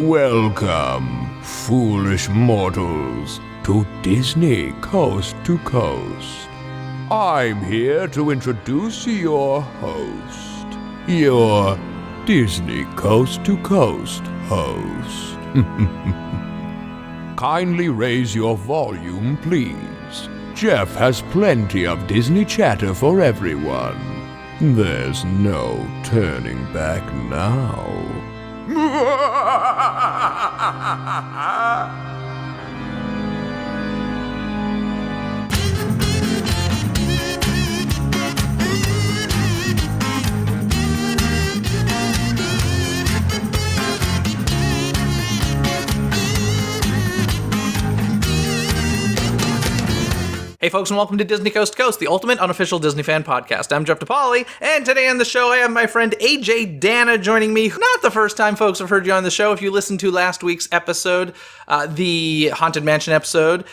Welcome, foolish mortals, to Disney Coast to Coast. I'm here to introduce your host, your Disney Coast to Coast host. Kindly raise your volume, please. Jeff has plenty of Disney chatter for everyone. There's no turning back now. Hey folks, and welcome to Disney Coast to Coast, the ultimate unofficial Disney fan podcast. I'm Jeff DePauli, and today on the show I have my friend AJ Dana joining me. Not the first time folks have heard you on the show. If you listened to last week's episode, the Haunted Mansion episode,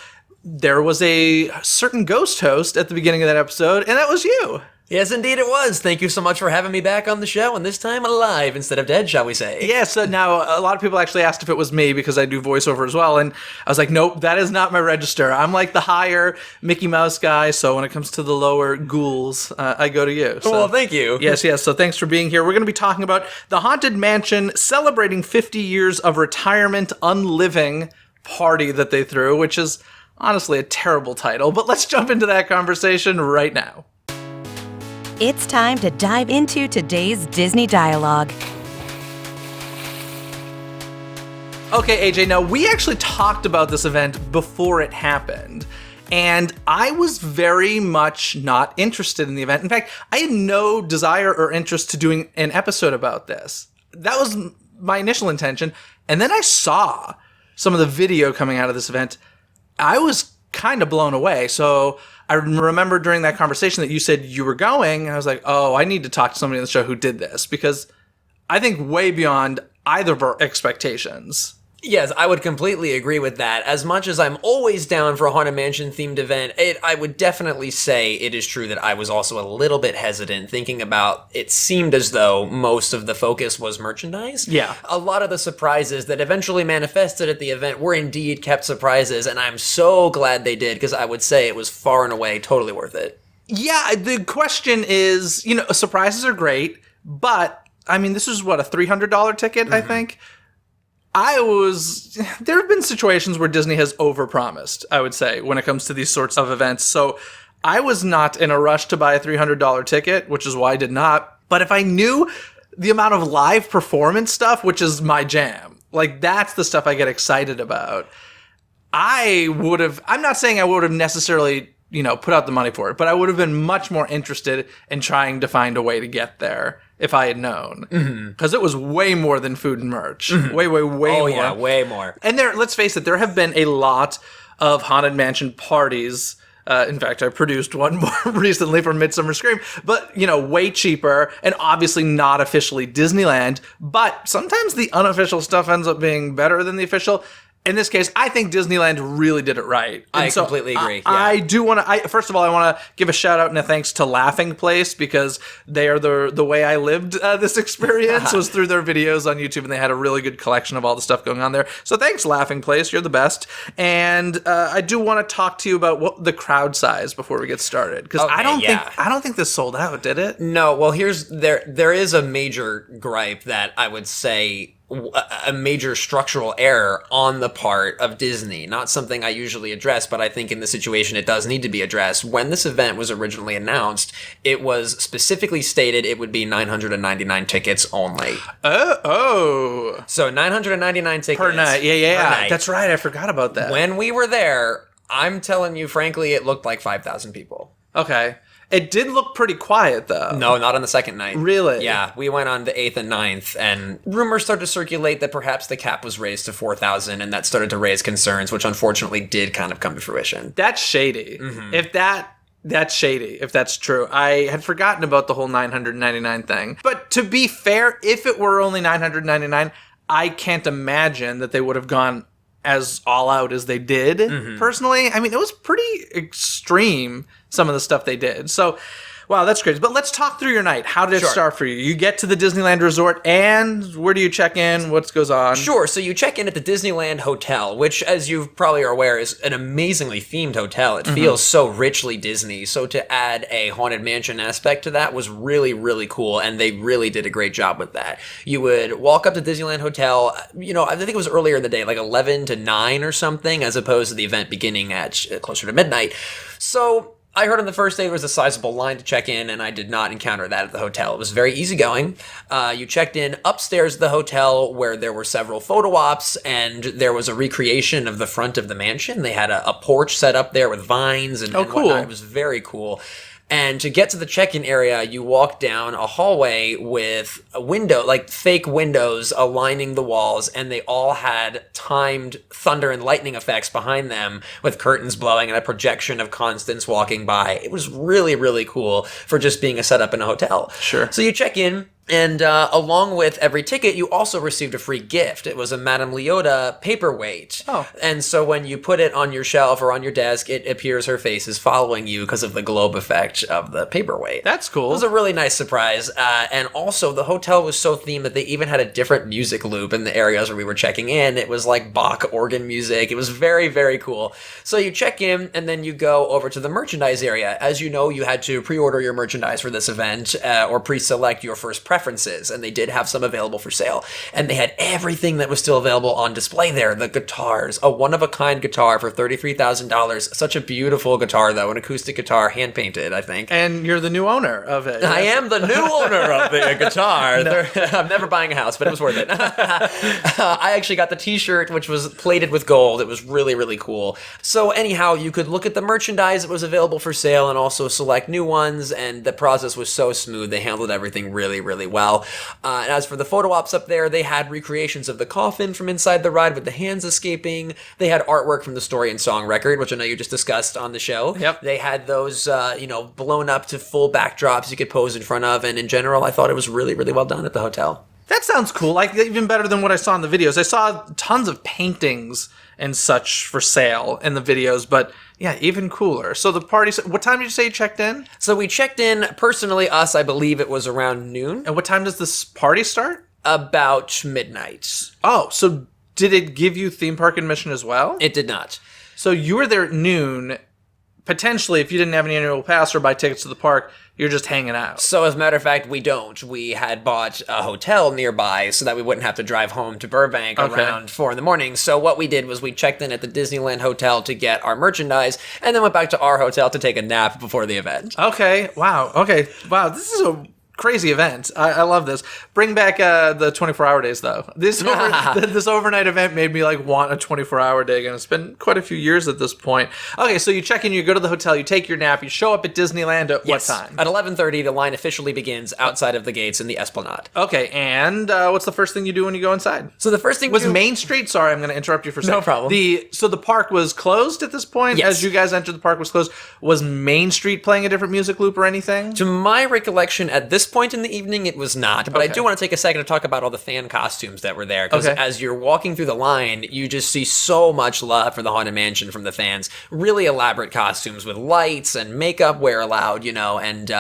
there was a certain ghost host at the beginning of that episode, and that was you. Yes, indeed it was. Thank you so much for having me back on the show, and this time alive instead of dead, shall we say. Yeah, so now a lot of people actually asked if it was me because I do voiceover as well, and I was like, nope, that is not my register. I'm like the higher Mickey Mouse guy, so when it comes to the lower ghouls, I go to you. So, well, thank you. Yes, so thanks for being here. We're going to be talking about the Haunted Mansion celebrating 50 years of retirement unliving party that they threw, which is honestly a terrible title, but let's jump into that conversation right now. It's time to dive into today's Disney dialogue. Okay, AJ, now we actually talked about this event before it happened, and I was very much not interested in the event. In fact, I had no desire or interest to doing an episode about this. That was my initial intention, and then I saw some of the video coming out of this event. I was kind of blown away, so I remember during that conversation that you said you were going, and I was like, oh, I need to talk to somebody on the show who did this, because I think way beyond either of our expectations. Yes, I would completely agree with that. As much as I'm always down for a Haunted Mansion themed event, I would definitely say it is true that I was also a little bit hesitant thinking about it seemed as though most of the focus was merchandise. Yeah. A lot of the surprises that eventually manifested at the event were indeed kept surprises, and I'm so glad they did because I would say it was far and away totally worth it. Yeah, the question is, surprises are great, but, I mean, this is what, a $300 ticket, I think? There have been situations where Disney has overpromised, I would say, when it comes to these sorts of events. So I was not in a rush to buy a $300 ticket, which is why I did not. But if I knew the amount of live performance stuff, which is my jam, like that's the stuff I get excited about, I'm not saying I would have necessarily, put out the money for it, but I would have been much more interested in trying to find a way to get there if I had known. Because it was way more than food and merch. Way more. Oh, yeah, way more. And let's face it, there have been a lot of Haunted Mansion parties. In fact, I produced one more recently for Midsummer Scream, but, way cheaper and obviously not officially Disneyland. But sometimes the unofficial stuff ends up being better than the official. In this case, I think Disneyland really did it right. And I completely agree. I do want to, first of all, I want to give a shout out and a thanks to Laughing Place because they are the way I lived this experience was through their videos on YouTube, and they had a really good collection of all the stuff going on there. So thanks, Laughing Place. You're the best. And I do want to talk to you about the crowd size before we get started because I don't think this sold out, did it? No. Well, there is a major gripe that I would say a major structural error on the part of Disney. Not something I usually address, but I think in this situation it does need to be addressed. When this event was originally announced, it was specifically stated it would be 999 tickets only. Oh. So 999 tickets. Per night. Yeah. Per night. That's right. I forgot about that. When we were there, I'm telling you, frankly, it looked like 5,000 people. Okay. It did look pretty quiet, though. No, not on the second night. Really? Yeah, we went on the 8th and 9th, and rumors started to circulate that perhaps the cap was raised to 4,000, and that started to raise concerns, which unfortunately did kind of come to fruition. That's shady. That's shady, if that's true. I had forgotten about the whole 999 thing. But to be fair, if it were only 999, I can't imagine that they would have gone as all out as they did, personally. I mean, it was pretty extreme, some of the stuff they did. So Wow, that's crazy. But let's talk through your night. How did it Sure. start for you? You get to the Disneyland Resort, and where do you check in? What goes on? Sure. So you check in at the Disneyland Hotel, which, as you probably are aware, is an amazingly themed hotel. It feels so richly Disney. So to add a Haunted Mansion aspect to that was really, really cool, and they really did a great job with that. You would walk up to Disneyland Hotel, I think it was earlier in the day, like 11 to 9 or something, as opposed to the event beginning at closer to midnight. So I heard on the first day there was a sizable line to check in, and I did not encounter that at the hotel. It was very easygoing. You checked in upstairs of the hotel where there were several photo ops, and there was a recreation of the front of the mansion. They had a porch set up there with vines and, and cool. whatnot. It was very cool. And to get to the check-in area, you walk down a hallway with a window, like fake windows aligning the walls, and they all had timed thunder and lightning effects behind them with curtains blowing and a projection of Constance walking by. It was really, really cool for just being a setup in a hotel. Sure. So you check in, and along with every ticket, you also received a free gift. It was a Madame Leota paperweight. Oh. And so when you put it on your shelf or on your desk, it appears her face is following you because of the globe effect of the paperweight. That's cool. It was a really nice surprise. And also, the hotel was so themed that they even had a different music loop in the areas where we were checking in. It was like Bach organ music. It was very, very cool. So you check in, and then you go over to the merchandise area. As you know, you had to pre-order your merchandise for this event or pre-select your first preferences, and they did have some available for sale. And they had everything that was still available on display there. The guitars, a one-of-a-kind guitar for $33,000. Such a beautiful guitar, though, an acoustic guitar, hand-painted, I think. And you're the new owner of it. I am the new owner of the guitar. I'm never buying a house, but it was worth it. I actually got the t-shirt, which was plated with gold. It was really, really cool. So anyhow, you could look at the merchandise that was available for sale and also select new ones, and the process was so smooth. They handled everything really, really well. And as for the photo ops up there, they had recreations of the coffin from inside the ride with the hands escaping. They had artwork from the Story and Song record, which I know you just discussed on the show. Yep. They had those, blown up to full backdrops you could pose in front of. And in general, I thought it was really, really well done at the hotel. That sounds cool. Like, even better than what I saw in the videos. I saw tons of paintings and such for sale in the videos, but yeah, even cooler. So the party, what time did you say you checked in? So we checked in, personally, I believe it was around noon. And what time does this party start? About midnight. Oh, so did it give you theme park admission as well? It did not. So you were there at noon. Potentially, if you didn't have an annual pass or buy tickets to the park, you're just hanging out. So as a matter of fact, we don't. We had bought a hotel nearby so that we wouldn't have to drive home to Burbank around 4 in.the morning. So what we did was we checked in at the Disneyland Hotel to get our merchandise and then went back to our hotel to take a nap before the event. Okay. Wow. Okay. Wow. This is a crazy event. I love this. Bring back the 24-hour days, though. This overnight event made me want a 24-hour day again. It's been quite a few years at this point. Okay, so you check in, you go to the hotel, you take your nap, you show up at Disneyland at what time? At 11:30, the line officially begins outside of the gates in the Esplanade. Okay, and what's the first thing you do when you go inside? So the first thing was Main Street. Sorry, I'm going to interrupt you for a second. No problem. So the park was closed at this point. Yes. As you guys entered, the park was closed. Was Main Street playing a different music loop or anything? To my recollection, at this point in the evening, it was not. But I do want to take a second to talk about all the fan costumes that were there. Because as you're walking through the line, you just see so much love for the Haunted Mansion from the fans. Really elaborate costumes with lights and makeup where allowed, and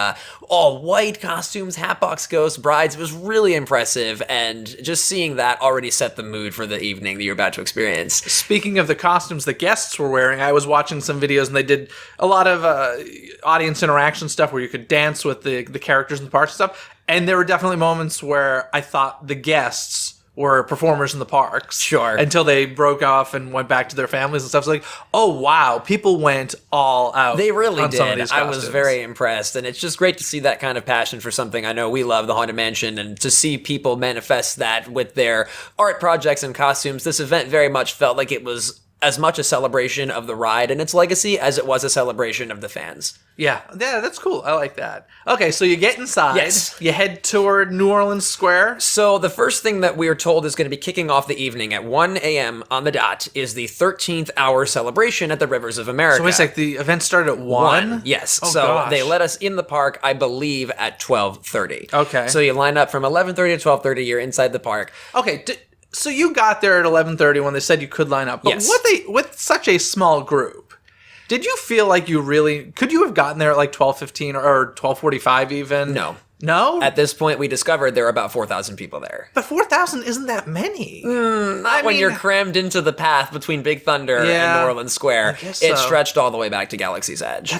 all white costumes, Hatbox Ghosts, brides. It was really impressive. And just seeing that already set the mood for the evening that you're about to experience. Speaking of the costumes the guests were wearing, I was watching some videos and they did a lot of audience interaction stuff where you could dance with the characters in the park and stuff. And there were definitely moments where I thought the guests were performers in the parks. Sure. Until they broke off and went back to their families and stuff. So oh wow, people went all out. They really on did. Some of these I was costumes. very impressed. And it's just great to see that kind of passion for something. I know we love the Haunted Mansion, and to see people manifest that with their art projects and costumes. This event very much felt like it was as much a celebration of the ride and its legacy as it was a celebration of the fans. Yeah, that's cool. I like that. Okay, so you get inside. Yes. You head toward New Orleans Square. So the first thing that we are told is going to be kicking off the evening at 1 a.m. on the dot is the 13th hour celebration at the Rivers of America. So wait a sec, the event started at 1? Yes. Oh, so gosh. they let us in the park, I believe, at 12:30. Okay. So you line up from 11:30 to 12:30. You're inside the park. Okay, so you got there at 11:30 when they said you could line up. But Yes. with such a small group, Did you feel like could you have gotten there at like 12:15 or 12:45 even? No. No? At this point, we discovered there are about 4,000 people there. But 4,000 isn't that many. Not when you're crammed into the path between Big Thunder and New Orleans Square. guess It so. stretched all the way back to Galaxy's Edge.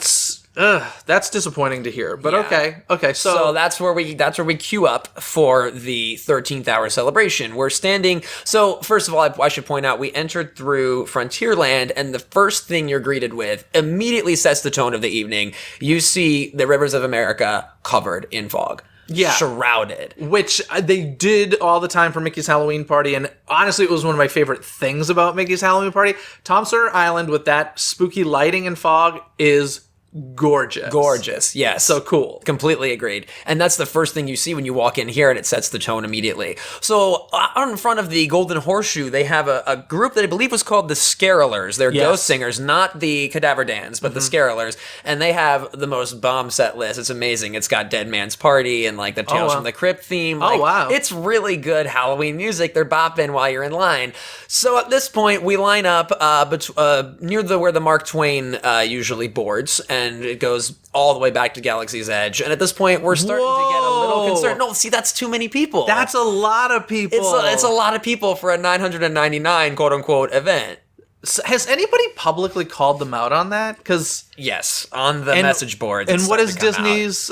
That's disappointing to hear. But Yeah. okay. So that's where we queue up for the 13th hour celebration. We're standing. So first of all, I should point out we entered through Frontierland, and the first thing you're greeted with immediately sets the tone of the evening. You see the rivers of America covered in fog. Yeah. Shrouded. which they did all the time for Mickey's Halloween Party, and honestly, it was one of my favorite things about Mickey's Halloween Party. Tom Sawyer Island with that spooky lighting and fog is gorgeous. Gorgeous, yes. So cool. Completely agreed. And that's the first thing you see when you walk in here, and it sets the tone immediately. So out in front of the Golden Horseshoe, they have a group that I believe was called the Scarolers. They're ghost singers, not the Cadaver Dans, but the Scarolers. And they have the most bomb set list. It's amazing. It's got Dead Man's Party and like the Tales from the Crypt theme. Like, wow. It's really good Halloween music. They're bopping while you're in line. So at this point, we line up near where the Mark Twain usually boards, and it goes all the way back to Galaxy's Edge. And at this point, we're starting to get a little concerned. No, see, that's too many people. That's a lot of people. It's a lot of people for a 999 quote unquote event. Has anybody publicly called them out on that? Because Yes, on the message boards. And it's what is starting to come out. Disney's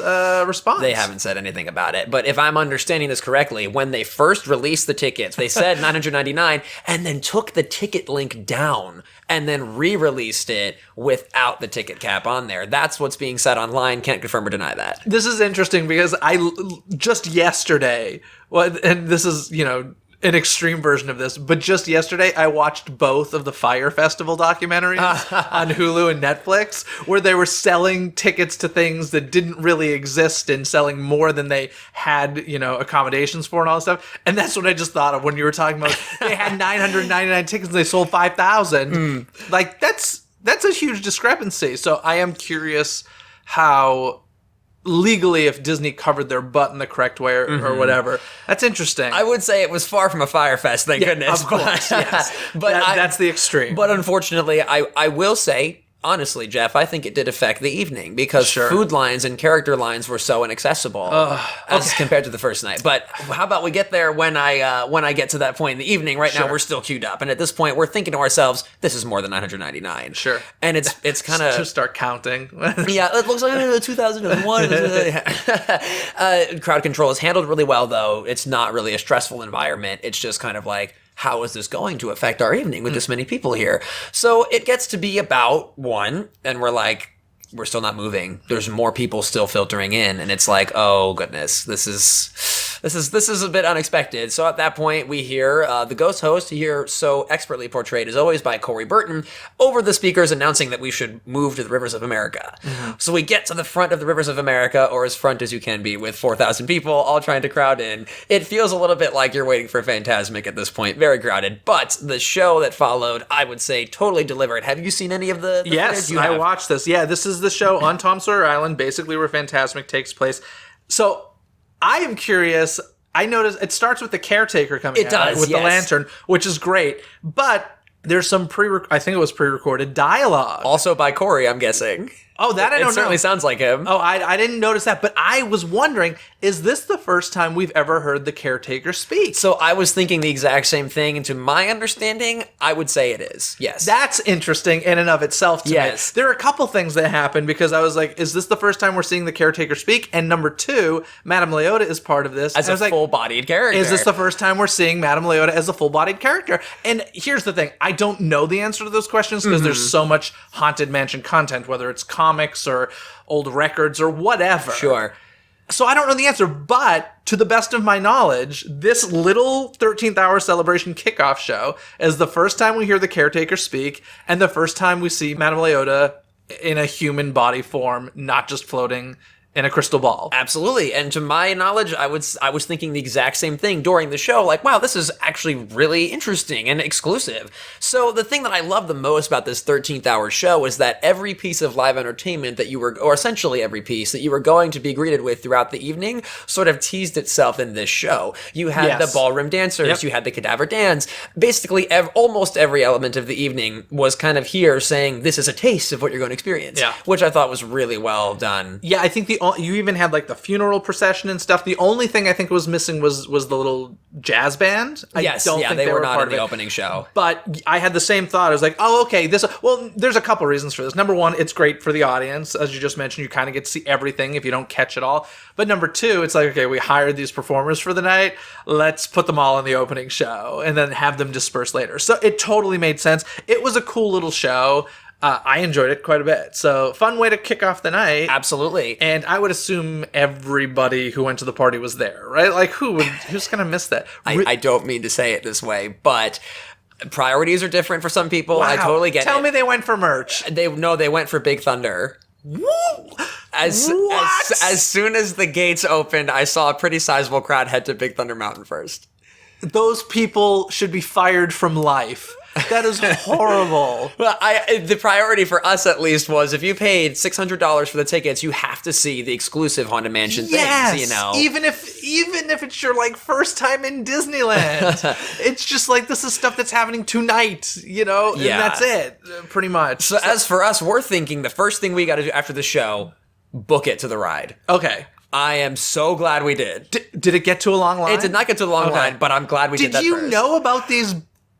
response? They haven't said anything about it. But if I'm understanding this correctly, when they first released the tickets, they said 999 and then took the ticket link down and then re-released it without the ticket cap on there. That's what's being said online. Can't confirm or deny that. This is interesting because just yesterday, and this is, an extreme version of this, but just yesterday I watched both of the Fire Festival documentaries on Hulu and Netflix, where they were selling tickets to things that didn't really exist and selling more than they had, accommodations for and all this stuff. And that's what I just thought of when you were talking about they had 999 tickets and they sold 5,000. Like that's a huge discrepancy. So I am curious how legally if Disney covered their butt in the correct way or whatever. That's interesting. I would say it was far from a Fire Fest, thank goodness. Of course, yes. But that's the extreme. But unfortunately, I will say, honestly, Jeff, I think it did affect the evening because food lines and character lines were so inaccessible as compared to the first night. But how about we get there when I get to that point in the evening? Right now, we're still queued up, and at this point, we're thinking to ourselves, "This is more than 999." Sure, and it's kind of just start counting. Yeah, it looks like 2001. Crowd control is handled really well, though. It's not really a stressful environment. It's just kind of like, how is this going to affect our evening with this many people here? So it gets to be about 1, and we're like, we're still not moving. There's more people still filtering in, and it's like, oh goodness, this is a bit unexpected. So at that point, we hear the ghost host, here so expertly portrayed as always by Corey Burton, over the speakers announcing that we should move to the Rivers of America. So we get to the front of the Rivers of America, or as front as you can be, with 4,000 people all trying to crowd in. It feels a little bit like you're waiting for Fantasmic at this point. Very crowded. But the show that followed, I would say, totally delivered. Have you seen any of the Yes, footage? You I have? watched this. Yeah, this is the show on Tom Sawyer Island, basically where Fantasmic takes place. So I am curious. I noticed it starts with the caretaker coming It out does, with the yes. lantern, which is great. But there's some I think it was pre-recorded dialogue. Also by Corey, I'm guessing. Oh, that I It don't know. certainly sounds like him. Oh, I didn't notice that, but I was wondering, is this the first time we've ever heard the caretaker speak? So I was thinking the exact same thing, and to my understanding, I would say it is. Yes. That's interesting in and of itself to Yes. me. There are a couple things that happened because I was like, is this the first time we're seeing the caretaker speak? And number 2, Madame Leota is part of this. as And I a was like, full-bodied character. is this the first time we're seeing Madame Leota as a full-bodied character? And here's the thing. I don't know the answer to those questions because there's so much Haunted Mansion content, whether it's comics or old records or whatever. Sure. So I don't know the answer, but to the best of my knowledge, this little 13th hour celebration kickoff show is the first time we hear the caretaker speak and the first time we see Madame Leota in a human body form, not just floating in a crystal ball. Absolutely. And to my knowledge, I was thinking the exact same thing during the show. Like, wow, this is actually really interesting and exclusive. So the thing that I love the most about this 13th hour show is that every piece of live entertainment that you were, or essentially every piece that you were going to be greeted with throughout the evening sort of teased itself in this show. You had the ballroom dancers, you had the cadaver dance. Basically, almost every element of the evening was kind of here saying, this is a taste of what you're going to experience, which I thought was really well done. Yeah, I think you even had like the funeral procession and stuff. The only thing I think was missing was the little jazz band. I don't think they were not part in the of it. opening show. But I had the same thought. I was like, oh, okay, there's a couple reasons for this. Number one, it's great for the audience. As you just mentioned, you kind of get to see everything if you don't catch it all. But number two, it's like, okay, we hired these performers for the night. Let's put them all in the opening show and then have them disperse later. So it totally made sense. It was a cool little show. I enjoyed it quite a bit. So fun way to kick off the night. Absolutely. And I would assume everybody who went to the party was there, right? Like who's going to miss that? I don't mean to say it this way, but priorities are different for some people. Wow. I totally get it. Tell me they went for merch. They went for Big Thunder. Woo! As soon as the gates opened, I saw a pretty sizable crowd head to Big Thunder Mountain first. Those people should be fired from life. That is horrible. Well, the priority for us, at least, was if you paid $600 for the tickets, you have to see the exclusive Haunted Mansion things, you know? Even if it's your, like, first time in Disneyland. It's just like, this is stuff that's happening tonight, you know? And that's it, pretty much. So as for us, we're thinking the first thing we got to do after the show, book it to the ride. Okay. I am so glad we did. Did it get to a long line? It did not get to a long line, but I'm glad we did that first. Did you know about these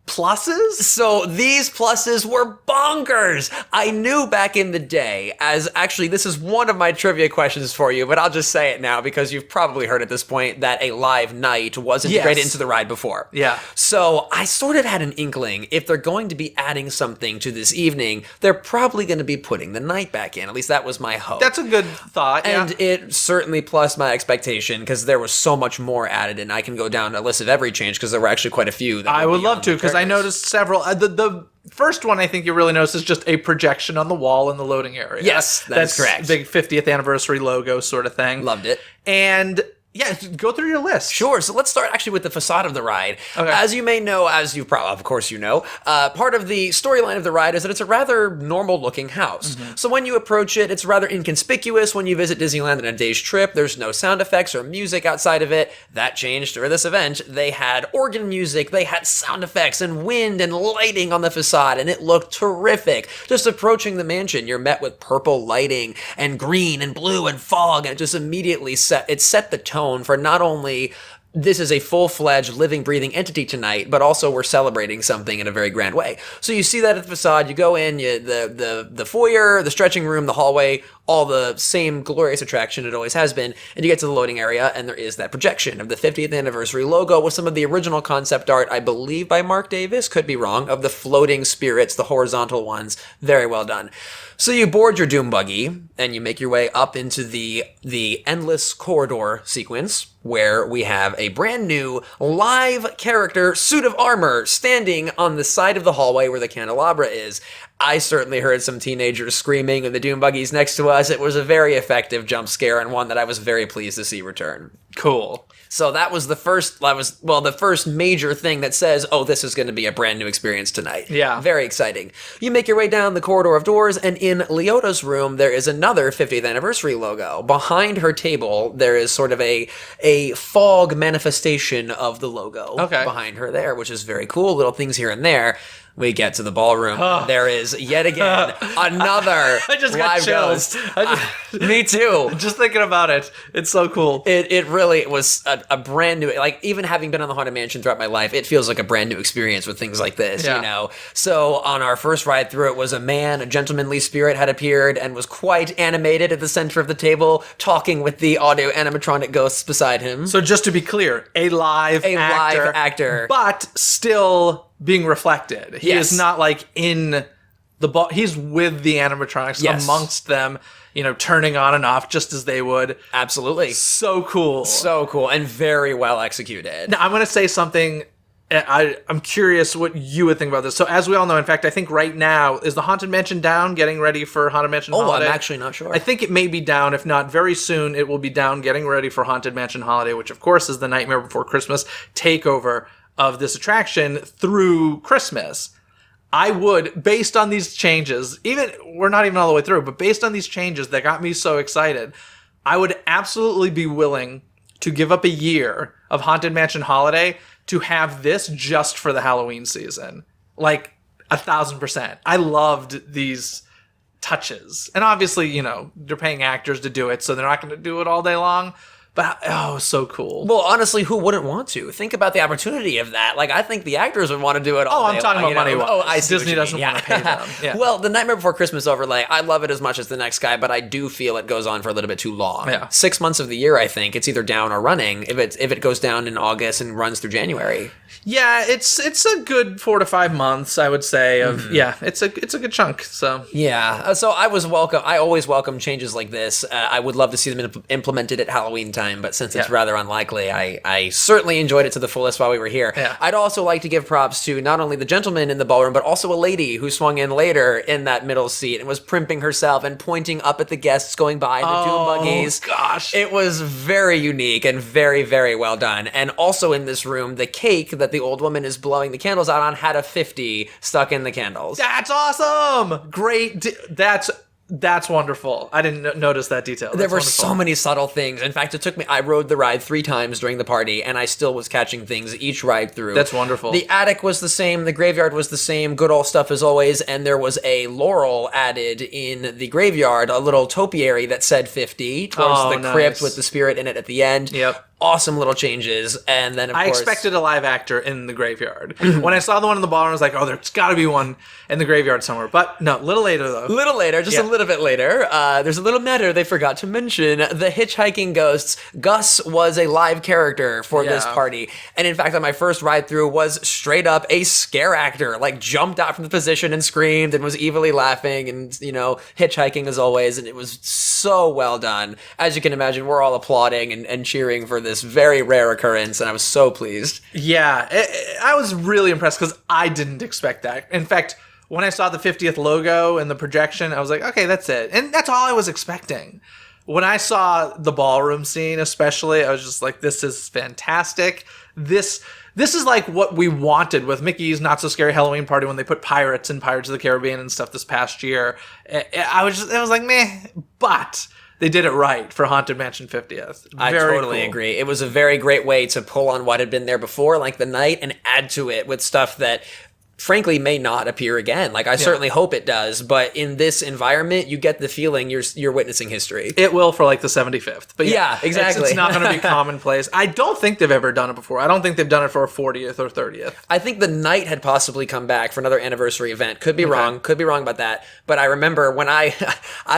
pluses? So these pluses were bonkers. I knew back in the day, as actually this is one of my trivia questions for you, but I'll just say it now because you've probably heard at this point that a live night was integrated into the ride before. Yeah. So I sort of had an inkling if they're going to be adding something to this evening, they're probably going to be putting the night back in. At least that was my hope. That's a good thought. And it certainly plus my expectation because there was so much more added, and I can go down a list of every change because there were actually quite a few. That I would love to because I noticed several. The first one I think you really notice is just a projection on the wall in the loading area. Yes, that's correct. Big 50th anniversary logo sort of thing. Loved it. And yeah, go through your list. Sure. So let's start actually with the facade of the ride. Okay. As you may know, of course you know, part of the storyline of the ride is that it's a rather normal-looking house. Mm-hmm. So when you approach it, it's rather inconspicuous. When you visit Disneyland on a day's trip, there's no sound effects or music outside of it. That changed for this event. They had organ music, they had sound effects and wind and lighting on the facade, and it looked terrific. Just approaching the mansion, you're met with purple lighting and green and blue and fog, and it just immediately set the tone for not only this is a full-fledged living, breathing entity tonight, but also we're celebrating something in a very grand way. So you see that at the facade, you go in, the foyer, the stretching room, the hallway, all the same glorious attraction it always has been, and you get to the loading area, and there is that projection of the 50th anniversary logo with some of the original concept art, I believe by Mark Davis, could be wrong, of the floating spirits, the horizontal ones. Very well done. So you board your Doom Buggy, and you make your way up into the endless corridor sequence, where we have a brand new live character suit of armor standing on the side of the hallway where the candelabra is. I certainly heard some teenagers screaming in the Doom Buggies next to us. It was a very effective jump scare and one that I was very pleased to see return. Cool. So that was the first major thing that says, oh, this is going to be a brand new experience tonight. Yeah. Very exciting. You make your way down the corridor of doors, and in Leota's room, there is another 50th anniversary logo. Behind her table, there is sort of a fog manifestation of the logo behind her there, which is very cool. Little things here and there. We get to the ballroom. There is yet again another I just live got chills. ghost. Me too. Just thinking about it. It's so cool. It really was a brand new, like even having been on the Haunted Mansion throughout my life, it feels like a brand new experience with things like this, you know? So on our first ride through it was a gentlemanly spirit had appeared and was quite animated at the center of the table, talking with the audio animatronic ghosts beside him. So just to be clear, a live actor. But still being reflected. He is not like in the ball. He's with the animatronics amongst them, you know, turning on and off just as they would. Absolutely. So cool. So cool and very well executed. Now, I'm going to say something I'm curious what you would think about this. So as we all know, in fact, I think right now, is the Haunted Mansion down, getting ready for Haunted Mansion Holiday? I'm actually not sure. I think it may be down. If not, very soon it will be down, getting ready for Haunted Mansion Holiday, which of course is the Nightmare Before Christmas takeover of this attraction through Christmas. I would, based on these changes, we're not even all the way through, but based on these changes that got me so excited, I would absolutely be willing to give up a year of Haunted Mansion Holiday to have this just for the Halloween season. Like 1,000%. I loved these touches. And obviously, they're paying actors to do it, so they're not going to do it all day long. But, so cool. Well, honestly, who wouldn't want to? Think about the opportunity of that. Like, I think the actors would want to do it all day I'm talking long, about money. I see Disney doesn't want to pay them. Yeah. Well, the Nightmare Before Christmas overlay, I love it as much as the next guy, but I do feel it goes on for a little bit too long. Yeah. 6 months of the year, I think, it's either down or running. If it goes down in August and runs through January. Yeah, it's a good 4 to 5 months, I would say. It's a good chunk. So yeah, so I always welcome changes like this. I would love to see them implemented at Halloween time, but since it's rather unlikely, I certainly enjoyed it to the fullest while we were here. Yeah. I'd also like to give props to not only the gentleman in the ballroom, but also a lady who swung in later in that middle seat and was primping herself and pointing up at the guests going by, the doom buggies. Gosh. It was very unique and very, very well done. And also in this room, the cake that the old woman is blowing the candles out on had a 50 stuck in the candles. That's awesome! Great. That's wonderful. I didn't notice that detail. There were so many subtle things. In fact, I rode the ride 3 times during the party, and I still was catching things each ride through. That's wonderful. The attic was the same, the graveyard was the same, good old stuff as always, and there was a laurel added in the graveyard, a little topiary that said 50 towards the crypt with the spirit in it at the end. Yep. Awesome little changes, and then of course... I expected a live actor in the graveyard. When I saw the one in the ballroom, I was like, there's got to be one in the graveyard somewhere. But no, a little later, though. A little bit later. There's a little matter they forgot to mention. The hitchhiking ghosts. Gus was a live character for this party. And in fact, on my first ride through, was straight up a scare actor. Like, jumped out from the position and screamed and was evilly laughing and, hitchhiking as always. And it was so well done. As you can imagine, we're all applauding and cheering for this very rare occurrence, and I was so pleased. Yeah, I was really impressed because I didn't expect that. In fact, when I saw the 50th logo and the projection, I was like, okay, that's it. And that's all I was expecting. When I saw the ballroom scene, especially, I was just like, this is fantastic. This is like what we wanted with Mickey's Not So Scary Halloween Party when they put pirates in Pirates of the Caribbean and stuff this past year. I was like, meh, but... they did it right for Haunted Mansion 50th. I totally agree. It was a very great way to pull on what had been there before, like the night, and add to it with stuff that frankly may not appear again. Like, I certainly hope it does, but in this environment, you get the feeling you're witnessing history. It will for like the 75th. But yeah, exactly. It's not going to be commonplace. I don't think they've ever done it before. I don't think they've done it for a 40th or 30th. I think the night had possibly come back for another anniversary event. Could be wrong about that. But I remember when I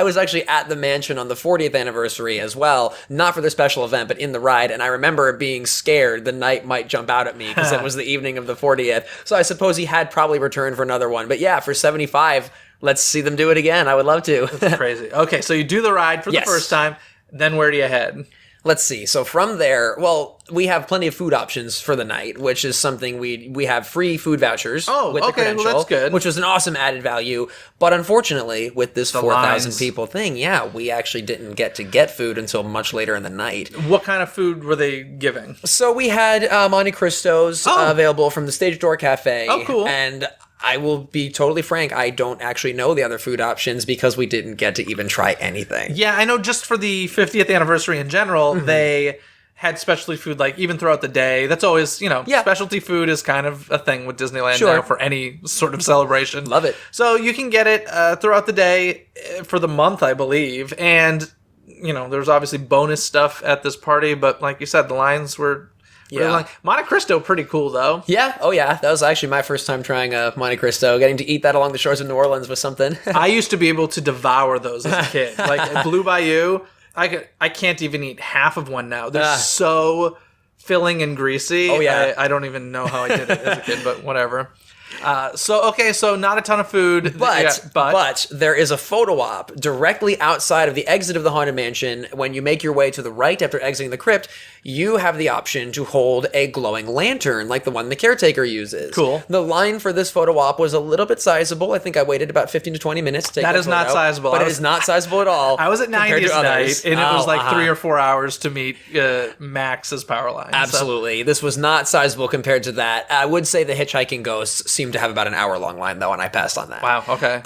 was actually at the mansion on the 40th anniversary as well, not for the special event, but in the ride, and I remember being scared the night might jump out at me because it was the evening of the 40th. So I suppose he had probably returned for another one. But yeah, for 75, let's see them do it again. I would love to. That's crazy. Okay, so you do the ride for the first time, then where do you head? Let's see. So from there, well, we have plenty of food options for the night, which is something we have free food vouchers with the credential, well, that's good. Which was an awesome added value. But unfortunately, with this 4,000 people thing, we actually didn't get food until much later in the night. What kind of food were they giving? So we had Monte Cristos available from the Stage Door Cafe. Oh, cool. And I will be totally frank, I don't actually know the other food options because we didn't get to even try anything. Yeah, I know just for the 50th anniversary in general, they had specialty food like even throughout the day. That's always, specialty food is kind of a thing with Disneyland now for any sort of celebration. Love it. So you can get it throughout the day for the month, I believe. And, there's obviously bonus stuff at this party, but like you said, the lines were... yeah. Monte Cristo, pretty cool, though. Yeah. Oh, yeah. That was actually my first time trying a Monte Cristo. Getting to eat that along the shores of New Orleans was something. I used to be able to devour those as a kid. Like, at Blue Bayou, I can't even eat half of one now. They're so filling and greasy. Oh, yeah. I don't even know how I did it as a kid, but whatever. So not a ton of food. But there is a photo op directly outside of the exit of the Haunted Mansion. When you make your way to the right after exiting the crypt, you have the option to hold a glowing lantern like the one the caretaker uses. Cool. The line for this photo op was a little bit sizable. I think I waited about 15 to 20 minutes to take That the is not photo, sizable. But it is not sizable at all. I was at compared to 90th others. night, and it was like Uh-huh. 3 or 4 hours to meet Max's power line. Absolutely. This was not sizable compared to that. I would say the hitchhiking ghosts seemed to have about an hour-long line, though, and I passed on that. Wow, okay.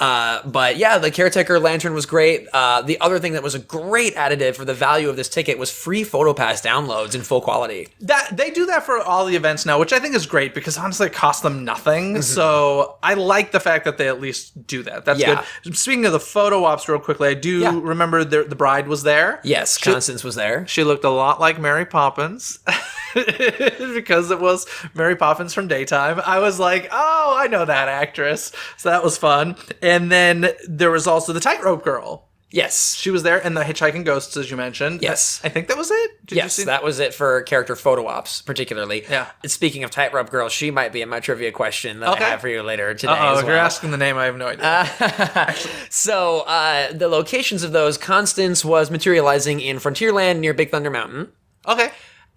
But yeah, the caretaker lantern was great. The other thing that was a great additive for the value of this ticket was free PhotoPass downloads in full quality. That they do that for all the events now, which I think is great because honestly it costs them nothing. So I like the fact that they at least do that. That's Yeah. good. Speaking of the photo ops real quickly, I do remember the bride was there. Yes, Constance was there. She looked a lot like Mary Poppins because it was Mary Poppins from Daytime. I was like, oh, I know that actress. So that was fun. And then there was also the Tightrope Girl. Yes. She was there, and the Hitchhiking Ghosts, as you mentioned. Yes. I think that was it. Did you Yes, see that was it for character photo ops, particularly. Yeah. Speaking of Tightrope Girl, she might be in my trivia question that I have for you later today. Uh-oh, as if you're well. asking the name, I have no idea. So, the locations of those, Constance was materializing in Frontierland near Big Thunder Mountain. Okay.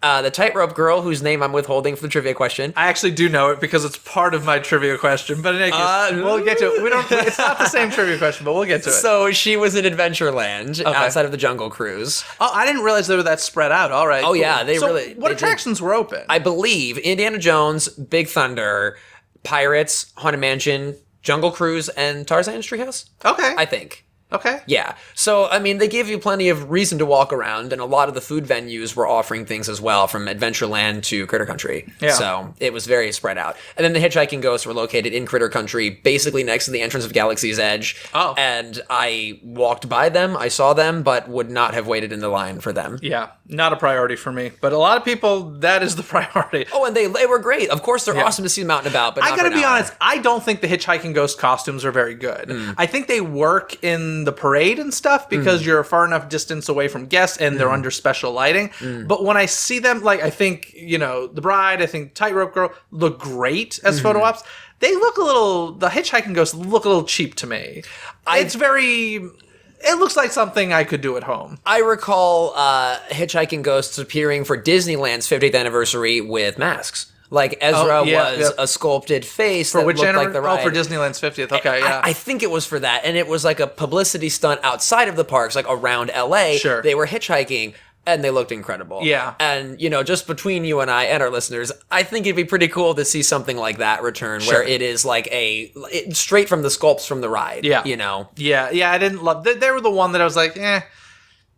The Tightrope Girl, whose name I'm withholding for the trivia question. I actually do know it because it's part of my trivia question, but in any case, we'll get to it. It's not the same trivia question, but we'll get to it. So she was in Adventureland outside of the Jungle Cruise. Oh, I didn't realize they were that spread out. All right. Oh, yeah, they So really- What they attractions were open? I believe Indiana Jones, Big Thunder, Pirates, Haunted Mansion, Jungle Cruise, and Tarzan's Treehouse. Okay. I think. Okay. Yeah. So, I mean, they give you plenty of reason to walk around, and a lot of the food venues were offering things as well, from Adventureland to Critter Country. Yeah. So, it was very spread out. And then the Hitchhiking Ghosts were located in Critter Country, basically next to the entrance of Galaxy's Edge. Oh. And I walked by them, I saw them, but would not have waited in the line for them. Yeah, not a priority for me, but a lot of people, that is the priority. Oh, and they were great. Of course, they're awesome to see them out and about, but I not gotta for an be hour. honest, I don't think the Hitchhiking Ghost costumes are very good. I think they work in the parade and stuff because you're far enough distance away from guests and they're under special lighting. But when I see them, like, I think, the bride, I think Tightrope Girl look great as photo ops. They look the Hitchhiking Ghosts look a little cheap to me. It looks like something I could do at home. I recall Hitchhiking Ghosts appearing for Disneyland's 50th anniversary with masks. Like Ezra was a sculpted face For that which looked like the ride. for Disneyland's 50th. Okay, yeah. I think it was for that, and it was like a publicity stunt outside of the parks, like around LA. Sure. They were hitchhiking, and they looked incredible. Yeah. And, just between you and I and our listeners, I think it'd be pretty cool to see something like that return, where it is like straight from the sculpts from the ride. Yeah. Yeah, I didn't love... They were the one that I was like,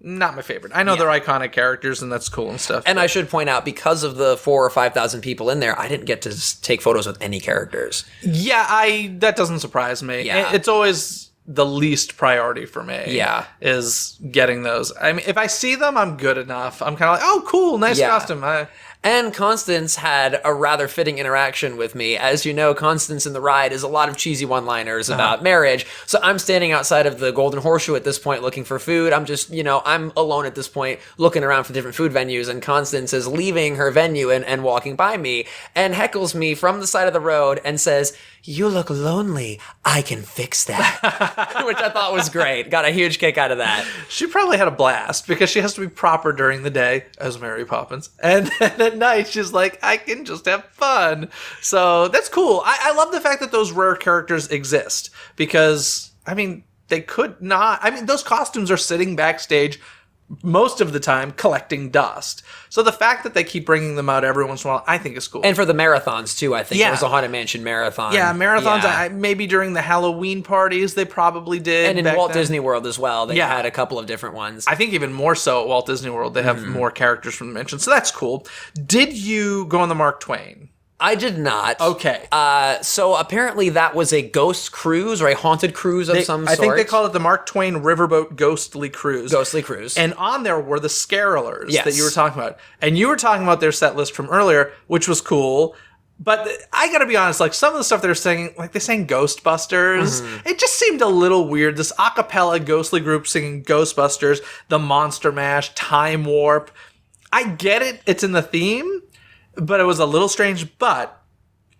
not my favorite. I know they're iconic characters, and that's cool and stuff. And I should point out, because of the 4,000 or 5,000 people in there, I didn't get to take photos with any characters. Yeah, that doesn't surprise me. Yeah. It's always the least priority for me. Yeah. Is getting those. I mean, if I see them, I'm good enough. I'm kind of like, oh, cool, nice Yeah. costume. And Constance had a rather fitting interaction with me. As you know, Constance in the ride is a lot of cheesy one-liners about marriage. So I'm standing outside of the Golden Horseshoe at this point looking for food. I'm just, I'm alone at this point looking around for different food venues. And Constance is leaving her venue and walking by me and heckles me from the side of the road and says, "You look lonely. I can fix that." Which I thought was great. Got a huge kick out of that. She probably had a blast because she has to be proper during the day as Mary Poppins. And then at night, she's like, I can just have fun. So that's cool. I love the fact that those rare characters exist because, they could not. Those costumes are sitting backstage most of the time collecting dust. So the fact that they keep bringing them out every once in a while, I think is cool. And for the marathons, too, I think. Yeah. It was a Haunted Mansion marathon. Yeah, marathons. Yeah. Maybe during the Halloween parties, they probably did. And in back Walt then. Disney World as well, they had a couple of different ones. I think even more so at Walt Disney World, they have more characters from the mansion. So that's cool. Did you go on the Mark Twain? I did not. Okay. So apparently that was a ghost cruise or a haunted cruise of some sort. I think they called it the Mark Twain Riverboat Ghostly Cruise. Ghostly Cruise. And on there were the Scarolers Yes. that you were talking about. And you were talking about their set list from earlier, which was cool. But I gotta be honest, like some of the stuff they're singing, like they sang Ghostbusters. It just seemed a little weird. This a cappella ghostly group singing Ghostbusters, the Monster Mash, Time Warp. I get it. It's in the theme. But it was a little strange. But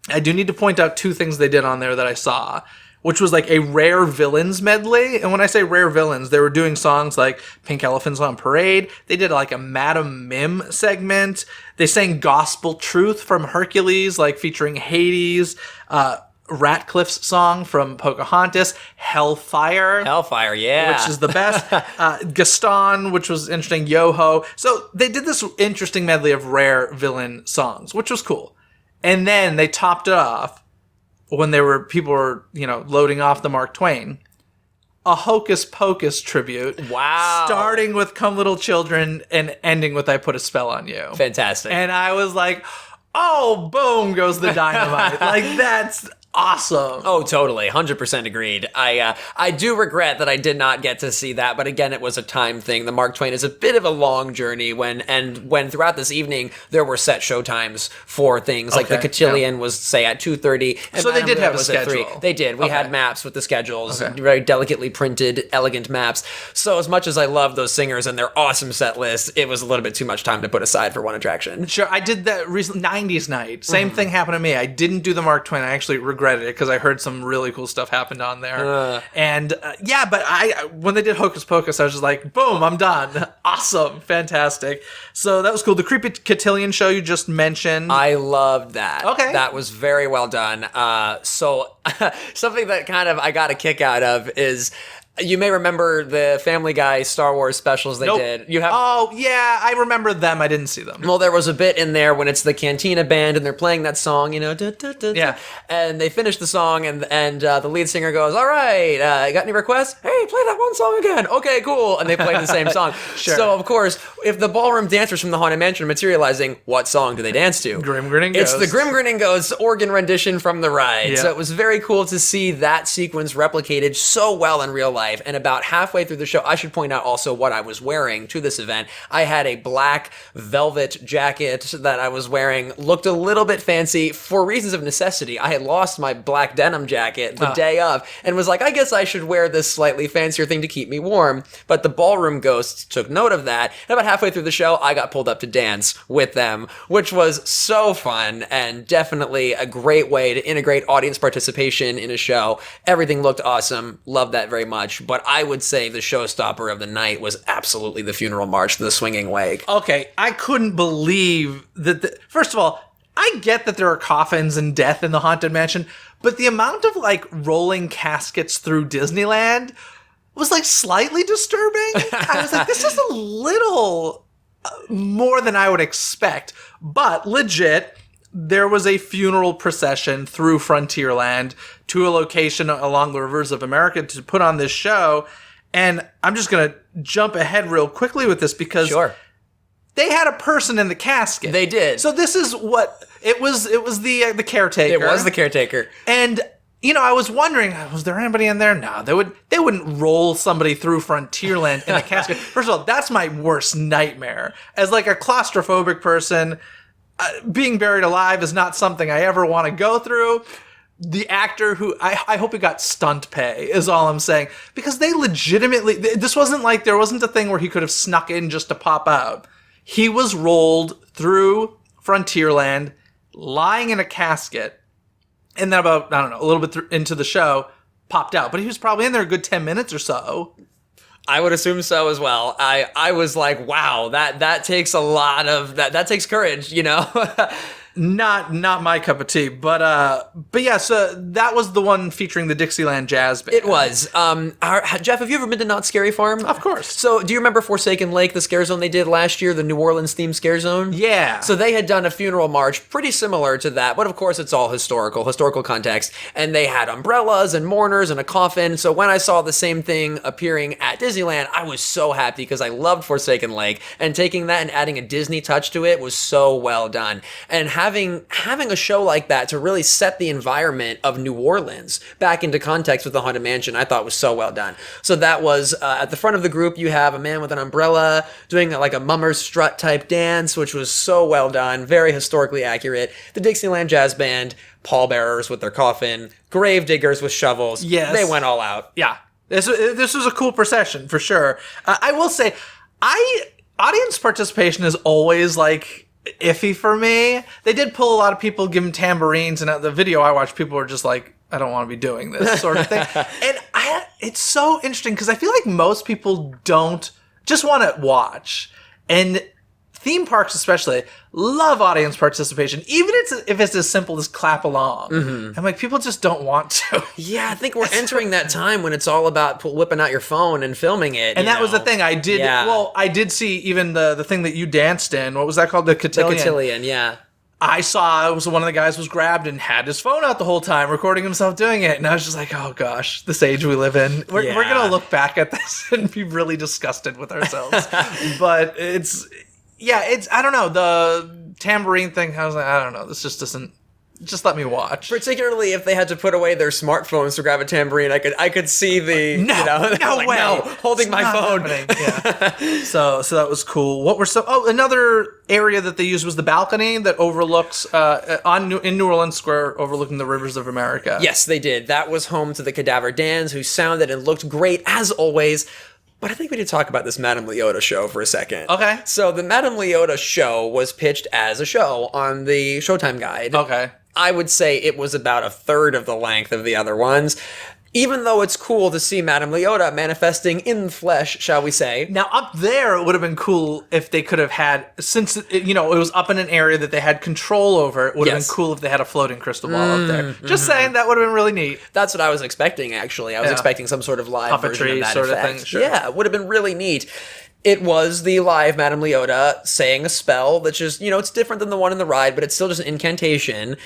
I do need to point out two things they did on there that I saw. which was like a Rare Villains medley. And when I say Rare Villains, they were doing songs like Pink Elephants on Parade. They did like a Madam Mim segment. They sang Gospel Truth from Hercules, like featuring Hades, Ratcliffe's song from Pocahontas, Hellfire, yeah. which is the best, Gaston, which was interesting, Yo-Ho. So they did this interesting medley of Rare villain songs, which was cool. And then they topped it off when people were, loading off the Mark Twain, a Hocus Pocus tribute. Wow. Starting with Come Little Children and ending with I Put a Spell on You. Fantastic. And I was like, oh, boom goes the dynamite. Like, that's awesome. Oh, totally. 100% agreed. I do regret that I did not get to see that, but again, it was a time thing. The Mark Twain is a bit of a long journey when throughout this evening, there were set show times for things. Like the Cotillion was, say, at 2:30. So they did have a schedule. 3. They did. We had maps with the schedules, very delicately printed, elegant maps. So as much as I love those singers and their awesome set lists, it was a little bit too much time to put aside for one attraction. Sure. I did that recently, 90s night. Same thing happened to me. I didn't do the Mark Twain. I actually regretted it because I heard some really cool stuff happened on there. But when they did Hocus Pocus, I was just like, boom, I'm done. Awesome. Fantastic. So that was cool. The Creepy Cotillion show you just mentioned. I loved that. Okay. That was very well done. So something that kind of I got a kick out of is, you may remember the Family Guy Star Wars specials they did. Oh, yeah, I remember them. I didn't see them. Well, there was a bit in there when it's the Cantina Band and they're playing that song, Yeah. and they finish the song and the lead singer goes, all right, got any requests? Hey, play that one song again. Okay, cool. And they play the same song. Sure. So, of course, if the ballroom dancers from the Haunted Mansion are materializing, what song do they dance to? Grim Grinning It's Ghost. the Grim Grinning Ghost organ rendition from the ride. Yeah. So it was very cool to see that sequence replicated so well in real life. And about halfway through the show, I should point out also what I was wearing to this event. I had a black velvet jacket that I was wearing, looked a little bit fancy for reasons of necessity. I had lost my black denim jacket the day of and was like, I guess I should wear this slightly fancier thing to keep me warm. But the ballroom ghosts took note of that. And about halfway through the show, I got pulled up to dance with them, which was so fun and definitely a great way to integrate audience participation in a show. Everything looked awesome. Loved that very much. But I would say the showstopper of the night was absolutely the funeral march to the Swinging Wake. Okay, I couldn't believe that. First of all, I get that there are coffins and death in the Haunted Mansion, but the amount of like rolling caskets through Disneyland was like slightly disturbing. I was like, this is a little more than I would expect, but legit. There was a funeral procession through Frontierland to a location along the rivers of America to put on this show. And I'm just going to jump ahead real quickly with this because they had a person in the casket. They did. So this is what it was. It was the caretaker. It was the caretaker. And I was wondering, was there anybody in there? No, they wouldn't roll somebody through Frontierland in a casket. First of all, that's my worst nightmare. As like a claustrophobic person, being buried alive is not something I ever want to go through. The actor who, I hope he got stunt pay, is all I'm saying. Because they legitimately, this wasn't like, there wasn't a thing where he could have snuck in just to pop out. He was rolled through Frontierland, lying in a casket, and then about, I don't know, a little bit into the show, popped out. But he was probably in there a good 10 minutes or so. I would assume so as well. I was like, wow, that takes a lot of, that takes courage, Not my cup of tea, but yeah. So that was the one featuring the Dixieland Jazz Band. It was. Jeff, have you ever been to Not Scary Farm? Of course. So, do you remember Forsaken Lake, the scare zone they did last year, the New Orleans themed scare zone? Yeah. So they had done a funeral march pretty similar to that, but of course it's all historical context, and they had umbrellas and mourners and a coffin. So when I saw the same thing appearing at Disneyland, I was so happy because I loved Forsaken Lake, and taking that and adding a Disney touch to it was so well done. And having a show like that to really set the environment of New Orleans back into context with the Haunted Mansion, I thought was so well done. So that was at the front of the group, you have a man with an umbrella doing like a mummer's strut type dance, which was so well done, very historically accurate. The Dixieland Jazz Band, pallbearers with their coffin, grave diggers with shovels. Yes. They went all out. Yeah. This was a cool procession for sure. I will say, audience participation is always like iffy for me. They did pull a lot of people, give them tambourines, and at the video I watched, people were just like I don't want to be doing this sort of thing. And it's so interesting because I feel like most people don't just want to watch. And theme parks especially love audience participation, even if it's as simple as clap along. I'm like, people just don't want to. Yeah, I think we're entering that time when it's all about whipping out your phone and filming it. And that was the thing I did. Yeah. Well, I did see even the thing that you danced in. What was that called? The cotillion. The cotillion, yeah. I saw it was one of the guys was grabbed and had his phone out the whole time, recording himself doing it. And I was just like, oh gosh, this age we live in. We're going to look back at this and be really disgusted with ourselves. But I don't know. The tambourine thing, I was like, I don't know. This just doesn't, just let me watch. Particularly if they had to put away their smartphones to grab a tambourine, I could see the no way, holding my phone. Yeah. So that was cool. Another area that they used was the balcony that overlooks in New Orleans Square, overlooking the rivers of America. Yes, they did. That was home to the Cadaver Dans, who sounded and looked great as always. But I think we need to talk about this Madame Leota show for a second. Okay. So the Madame Leota show was pitched as a show on the Showtime Guide. Okay. I would say it was about a third of the length of the other ones. Even though it's cool to see Madame Leota manifesting in the flesh, shall we say. Now, up there, it would have been cool if they could have had, since it was up in an area that they had control over, it would have been cool if they had a floating crystal ball up there. Just saying, that would have been really neat. That's what I was expecting, actually. I was expecting some sort of live puppetry version of that sort effect. of thing. Sure. Yeah, it would have been really neat. It was the live Madame Leota saying a spell that's just, it's different than the one in the ride, but it's still just an incantation.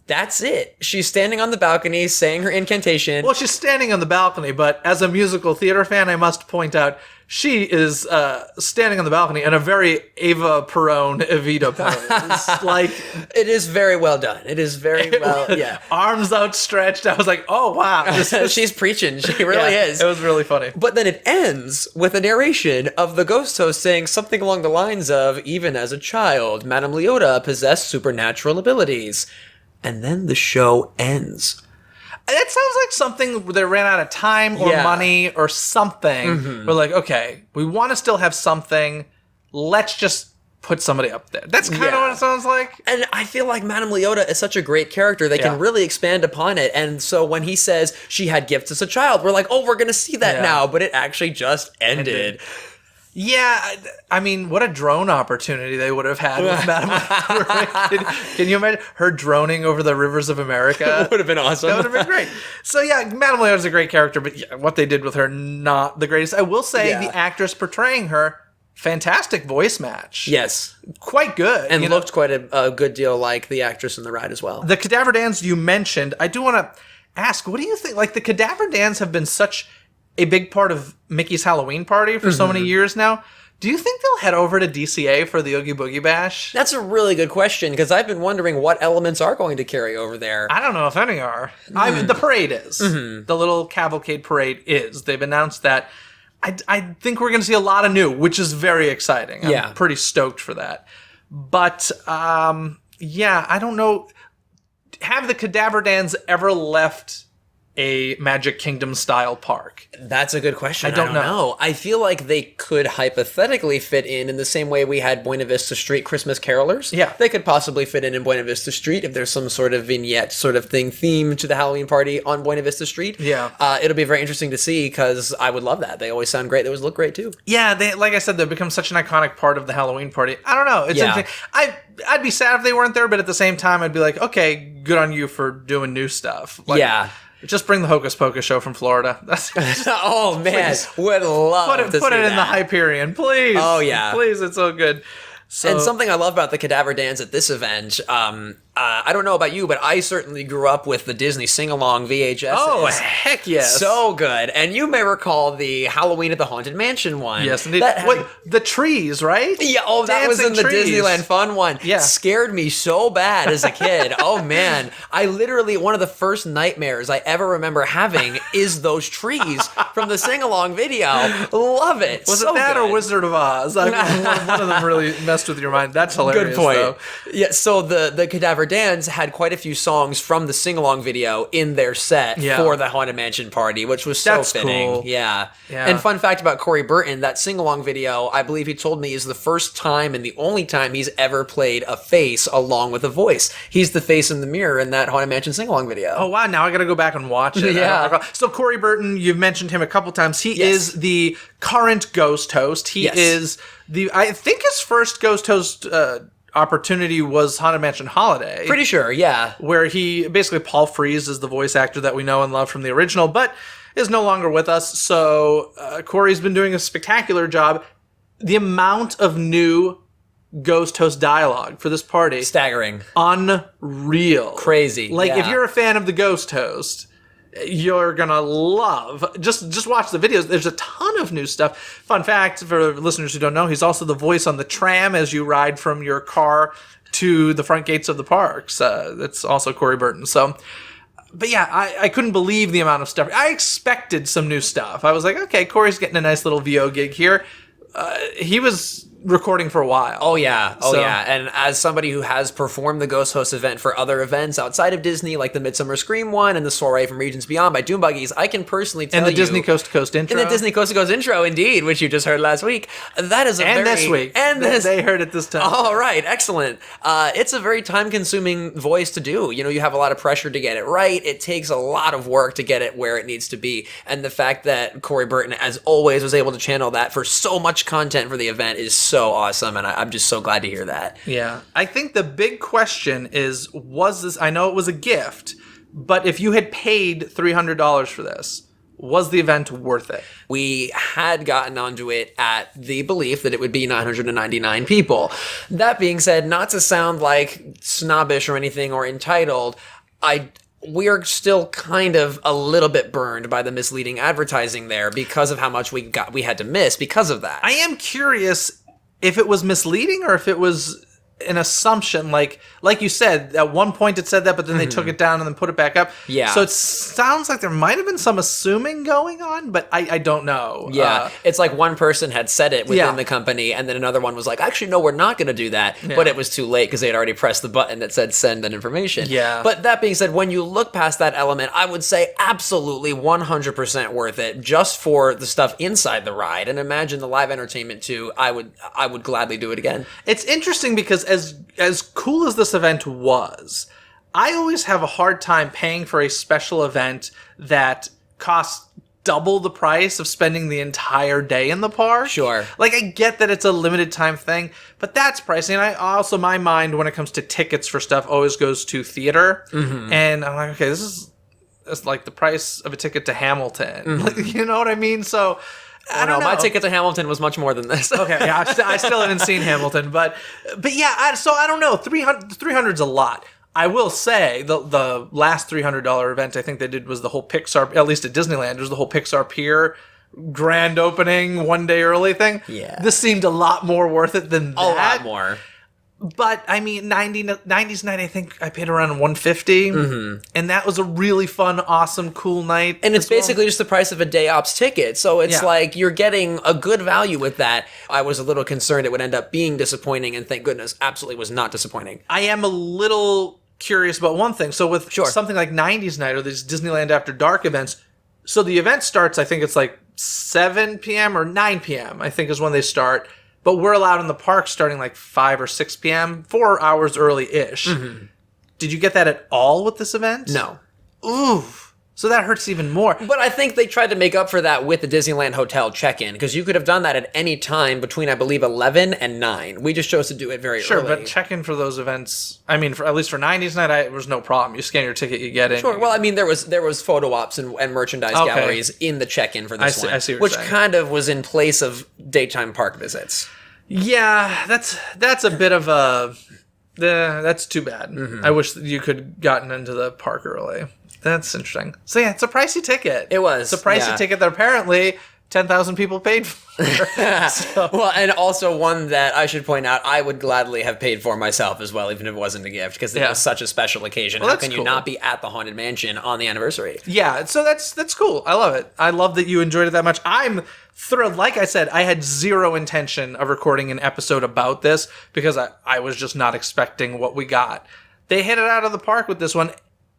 That's it. She's standing on the balcony saying her incantation. Well, she's standing on the balcony, but as a musical theater fan, I must point out she is standing on the balcony in a very Ava Perón Evita pose. Like, it is very well done. It is very well, yeah. Arms outstretched. I was like, oh, wow. She's preaching. She really is. It was really funny. But then it ends with a narration of the ghost host saying something along the lines of, even as a child, Madame Leota possessed supernatural abilities. And then the show ends. That sounds like something where they ran out of time or money or something. We're like, okay, we want to still have something. Let's just put somebody up there. That's kind of what it sounds like. And I feel like Madame Leota is such a great character. They can really expand upon it. And so when he says she had gifts as a child, we're like, oh, we're going to see that now. But it actually just ended. Yeah, I mean, what a drone opportunity they would have had with Madame Leota. Can you imagine her droning over the rivers of America? It would have been awesome. That would have been great. So yeah, Madame Leota is a great character, but what they did with her, not the greatest. I will say the actress portraying her, fantastic voice match. Yes. Quite good. And looked quite a good deal like the actress in the ride as well. The Cadaver Dans you mentioned, I do want to ask, what do you think? Like, the Cadaver Dans have been such a big part of Mickey's Halloween Party for so many years now. Do you think they'll head over to DCA for the Oogie Boogie Bash? That's a really good question, because I've been wondering what elements are going to carry over there. I don't know if any are. I mean, the parade is. The little cavalcade parade is. They've announced that. I think we're going to see a lot of new, which is very exciting. I'm pretty stoked for that. But, I don't know. Have the Cadaver Dans ever left a Magic Kingdom style park? That's a good question. I don't know. I feel like they could hypothetically fit in the same way we had Buena Vista Street Christmas Carolers. Yeah. They could possibly fit in Buena Vista Street if there's some sort of vignette sort of thing themed to the Halloween party on Buena Vista Street. Yeah. It'll be very interesting to see, because I would love that. They always sound great. They always look great too. Yeah, like I said, they've become such an iconic part of the Halloween party. I don't know. It's interesting. I'd be sad if they weren't there, but at the same time, I'd be like, okay, good on you for doing new stuff. Like, just bring the Hocus Pocus show from Florida. Oh man, would love to put see it in the that. Hyperion, please. Oh yeah, please. It's so good. And something I love about the Cadaver Dans at this event, I don't know about you, but I certainly grew up with the Disney sing-along VHS. Oh, heck yes. So good. And you may recall the Halloween at the Haunted Mansion one. Yes, indeed. The trees, right? Yeah, that was in the Disneyland Fun one. Yeah. Scared me so bad as a kid. Oh, man. I literally, one of the first nightmares I ever remember having is those trees from the sing-along video. Love it. Was it that or Wizard of Oz? I mean, one of them really messed with your mind. That's hilarious, Good point. though. Yeah, so the Cadaver Never Dance had quite a few songs from the sing-along video in their set for the Haunted Mansion party, which was so fitting. Cool. Yeah. And fun fact about Corey Burton, that sing-along video, I believe he told me, is the first time and the only time he's ever played a face along with a voice. He's the face in the mirror in that Haunted Mansion sing-along video. Oh, wow. Now I got to go back and watch it. Yeah. So Corey Burton, you've mentioned him a couple times. He is the current Ghost host. He is I think his first Ghost host opportunity was Haunted Mansion Holiday. Pretty sure, yeah. Where he, basically Paul Frees is the voice actor that we know and love from the original, but is no longer with us. So Corey's been doing a spectacular job. The amount of new Ghost host dialogue for this party. Staggering. Unreal. Crazy. Like, if you're a fan of the Ghost host, you're gonna love. Just watch the videos. There's a ton of new stuff. Fun fact for listeners who don't know, he's also the voice on the tram as you ride from your car to the front gates of the parks. That's also Corey Burton. So, but yeah, I couldn't believe the amount of stuff. I expected some new stuff. I was like, okay, Corey's getting a nice little VO gig here. He was recording for a while. Oh yeah. And as somebody who has performed the Ghost Host event for other events outside of Disney, like the Midsummer Scream one and the Soiree from Regions Beyond by Doom Buggies, I can personally tell you... And the Disney Coast to Coast intro. And the Disney Coast to Coast intro, indeed, which you just heard last week. That is this week. And this... They heard it this time. All right, excellent. It's a very time-consuming voice to do. You know, you have a lot of pressure to get it right. It takes a lot of work to get it where it needs to be. And the fact that Corey Burton, as always, was able to channel that for so much content for the event is so awesome, and I'm just so glad to hear that. Yeah. I think the big question is, was this... I know it was a gift, but if you had paid $300 for this, was the event worth it? We had gotten onto it at the belief that it would be 999 people. That being said, not to sound like snobbish or anything or entitled, we're still kind of a little bit burned by the misleading advertising there because of how much we had to miss because of that. I am curious if it was misleading or if it was an assumption, like you said, at one point it said that, but then they took it down and then put it back up. Yeah. So it sounds like there might have been some assuming going on, but I don't know. Yeah. It's like one person had said it within the company, and then another one was like, actually, no, we're not going to do that. Yeah. But it was too late because they had already pressed the button that said send that information. Yeah. But that being said, when you look past that element, I would say absolutely 100% worth it just for the stuff inside the ride. And imagine the live entertainment too. I would gladly do it again. It's interesting because as cool as this event was, I always have a hard time paying for a special event that costs double the price of spending the entire day in the park. Sure. Like, I get that it's a limited time thing, but that's pricey. And I also, my mind when it comes to tickets for stuff always goes to theater. Mm-hmm. And I'm like, okay, this is like the price of a ticket to Hamilton. Mm-hmm. Like, you know what I mean? So... I don't know. My ticket to Hamilton was much more than this. Okay, yeah, I still haven't seen Hamilton, but yeah, so I don't know. 300's a lot. I will say the last $300 event I think they did was the whole Pixar, at least at Disneyland, was the whole Pixar Pier grand opening one day early thing. Yeah. This seemed a lot more worth it than that. A lot more. But I mean, 90s night, I think I paid around $150, and that was a really fun, awesome, cool night. And it's basically just the price of a day ops ticket, so it's like you're getting a good value with that. I was a little concerned it would end up being disappointing, and thank goodness, absolutely was not disappointing. I am a little curious about one thing. So with something like 90s night or these Disneyland After Dark events, so the event starts, I think it's like 7 p.m. or 9 p.m. I think is when they start. But we're allowed in the park starting like 5 or 6 p.m., 4 hours early-ish. Mm-hmm. Did you get that at all with this event? No. Ooh. So that hurts even more. But I think they tried to make up for that with the Disneyland Hotel check-in, because you could have done that at any time between, I believe, 11 and 9. We just chose to do it very early. Sure, but check-in for those events, I mean, at least for 90s night, it was no problem. You scan your ticket, you get in. Sure. Well, I mean, there was photo ops and merchandise galleries in the check-in for this one, I see what which you're saying. Kind of was in place of daytime park visits. Yeah, that's a bit of a... that's too bad. Mm-hmm. I wish that you could gotten into the park early. That's interesting. So yeah, it's a pricey ticket. It was. It's a pricey ticket that apparently 10,000 people paid for. So. Well, and also one that I should point out, I would gladly have paid for myself as well, even if it wasn't a gift, because it was such a special occasion. Well, how can you not be at the Haunted Mansion on the anniversary? Yeah, so that's cool. I love it. I love that you enjoyed it that much. I'm thrilled. Like I said, I had zero intention of recording an episode about this because I was just not expecting what we got. they hit it out of the park with this one.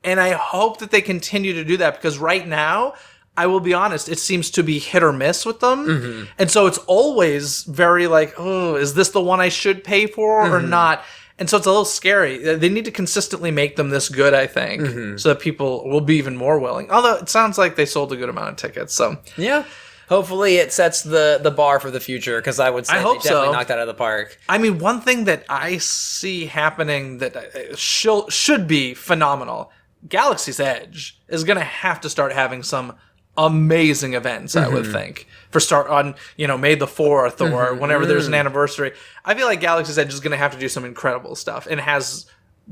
And I hope that they continue to do that, because right now, I will be honest, it seems to be hit or miss with them. And so it's always very like, oh, is this the one I should pay for or not? And so it's a little scary. They need to consistently make them this good, I think, so that people will be even more willing. Although it sounds like they sold a good amount of tickets. So yeah. Hopefully it sets the bar for the future, because I would say they definitely knocked that out of the park. I mean, one thing that I see happening that should be phenomenal, Galaxy's Edge is going to have to start having some amazing events, I would think, for start on, May the 4th or whenever there's an anniversary. I feel like Galaxy's Edge is going to have to do some incredible stuff, and has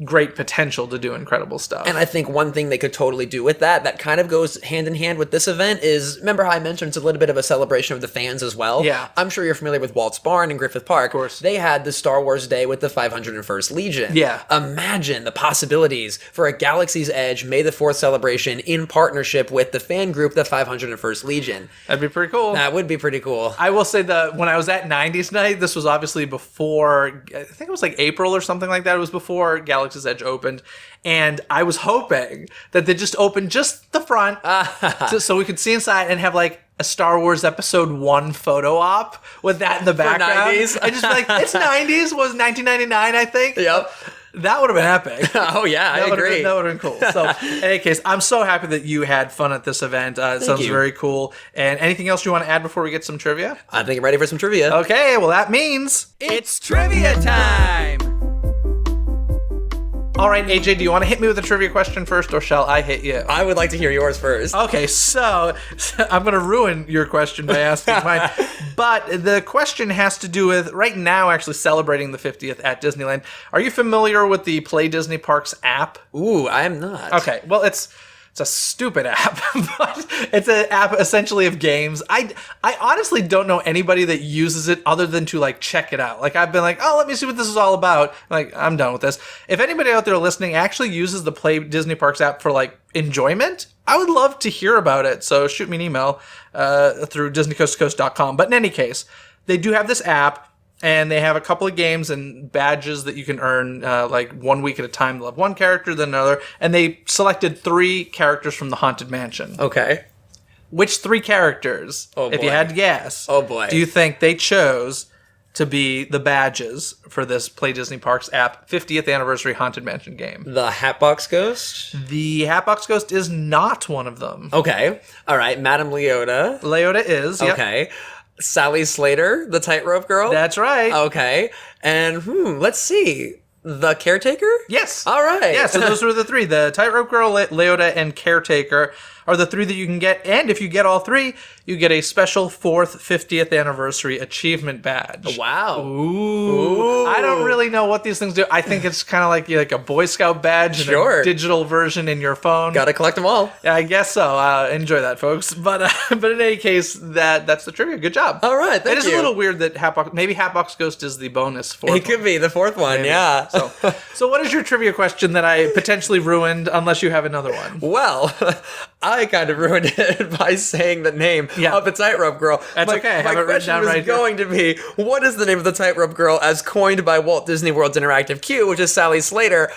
great potential to do incredible stuff. And I think one thing they could totally do with that kind of goes hand in hand with this event is, remember how I mentioned it's a little bit of a celebration of the fans as well? Yeah. I'm sure you're familiar with Walt's Barn and Griffith Park. Of course. They had the Star Wars Day with the 501st Legion. Yeah. Imagine the possibilities for a Galaxy's Edge May the 4th celebration in partnership with the fan group, the 501st Legion. That'd be pretty cool. That would be pretty cool. I will say that when I was at 90s Night, this was obviously before, I think it was like April or something like that. It was before Galaxy's Edge opened. And I was hoping that they just opened just the front so we could see inside and have like a Star Wars Episode 1 photo op with that in the background. 90s. I just be like, it's 90s, was 1999, I think. Yep. That would have been epic. Oh, yeah, I agree. That would have been cool. So, in any case, I'm so happy that you had fun at this event. It sounds very cool. And anything else you want to add before we get some trivia? I think I'm ready for some trivia. Okay, well, that means It's trivia time! All right, AJ, do you want to hit me with a trivia question first, or shall I hit you? I would like to hear yours first. Okay, so I'm going to ruin your question by asking mine. But the question has to do with, right now, actually celebrating the 50th at Disneyland. Are you familiar with the Play Disney Parks app? Ooh, I am not. Okay, well, it's a stupid app, but it's an app essentially of games. I honestly don't know anybody that uses it other than to like check it out. Like I've been like, oh, let me see what this is all about. Like I'm done with this. If anybody out there listening actually uses the Play Disney Parks app for like enjoyment, I would love to hear about it. So shoot me an email through DisneyCoastToCoast.com. But in any case, they do have this app. And they have a couple of games and badges that you can earn, like 1 week at a time. They'll have one character, then another. And they selected 3 characters from the Haunted Mansion. Okay. Which 3 characters, if you had to guess, do you think they chose to be the badges for this Play Disney Parks app 50th Anniversary Haunted Mansion game? The Hatbox Ghost? The Hatbox Ghost is not one of them. Okay. All right. Madame Leota? Leota is, yep. Okay. Sally Slater, the tightrope girl? That's right. Okay. And, let's see. The Caretaker? Yes. All right. Yeah, so those were the 3. The tightrope girl, Leota, and Caretaker are the 3 that you can get. And if you get all 3, you get a special 4th 50th anniversary achievement badge. Wow. Ooh. I don't really know what these things do. I think it's kind of like a Boy Scout badge and a digital version in your phone. Gotta collect them all. Yeah, I guess so. Enjoy that, folks. But in any case, that's the trivia. Good job. All right, thank you. It is a little weird that maybe Hatbox Ghost is the bonus for it. Could be the 4th one, maybe. Yeah. So what is your trivia question that I potentially ruined, unless you have another one? Well, I kind of ruined it by saying the name of the tightrope girl. That's okay. I have it written down right here. My question was going to be, what is the name of the tightrope girl as coined by Walt Disney World's Interactive Queue, which is Sally Slater?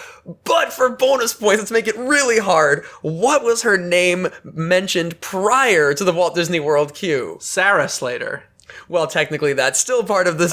But for bonus points, let's make it really hard. What was her name mentioned prior to the Walt Disney World queue? Sarah Slater. Well, technically, that's still part of the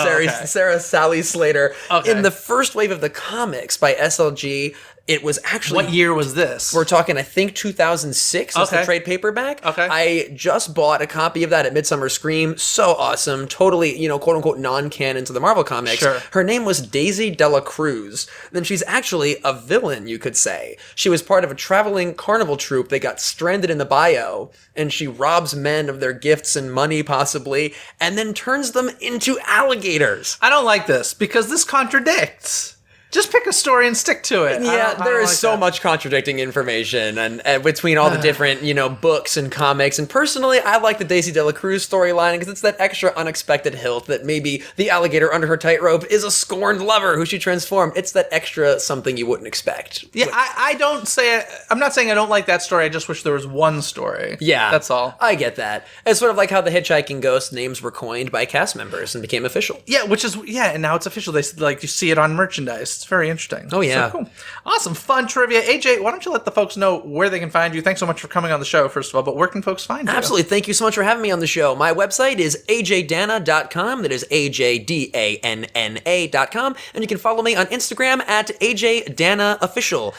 Sarah Sally Slater. Okay. In the first wave of the comics by SLG, it was actually... What year was this? We're talking, I think, 2006 was the trade paperback. Okay. I just bought a copy of that at Midsummer Scream. So awesome. Totally, quote-unquote non-canon to the Marvel Comics. Sure. Her name was Daisy Dela Cruz. Then she's actually a villain, you could say. She was part of a traveling carnival troupe that got stranded in the bayou, and she robs men of their gifts and money, possibly, and then turns them into alligators. I don't like this, because this contradicts. Just pick a story and stick to it. Yeah, there is so much contradicting information and between all the different, books and comics. And personally, I like the Daisy Dela Cruz storyline because it's that extra unexpected hilt that maybe the alligator under her tightrope is a scorned lover who she transformed. It's that extra something you wouldn't expect. Yeah, I'm not saying I don't like that story. I just wish there was one story. Yeah. That's all. I get that. It's sort of like how the Hitchhiking Ghost names were coined by cast members and became official. Yeah, and now it's official. They you see it on merchandise. It's very interesting. Oh, yeah. So cool. Awesome. Fun trivia. AJ, why don't you let the folks know where they can find you? Thanks so much for coming on the show, first of all, but where can folks find you? Absolutely. Thank you so much for having me on the show. My website is ajdana.com. That is AJDANNA.com. And you can follow me on Instagram at AJDanaOfficial.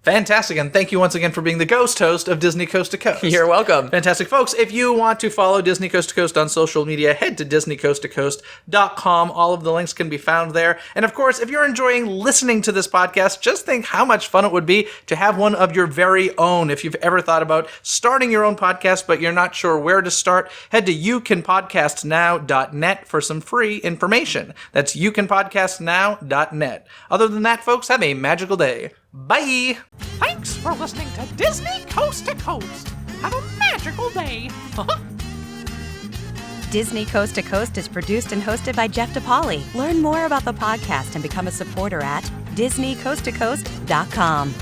Fantastic, and thank you once again for being the ghost host of Disney Coast to Coast. You're welcome. Fantastic. Folks, if you want to follow Disney Coast to Coast on social media, head to DisneyCoastToCoast.com. All of the links can be found there. And of course, if you're enjoying listening to this podcast, just think how much fun it would be to have one of your very own. If you've ever thought about starting your own podcast, but you're not sure where to start, head to youcanpodcastnow.net for some free information. That's youcanpodcastnow.net. Other than that, folks, have a magical day. Bye! Thanks for listening to Disney Coast to Coast. Have a magical day. Disney Coast to Coast is produced and hosted by Jeff DePauli. Learn more about the podcast and become a supporter at DisneyCoastToCoast.com.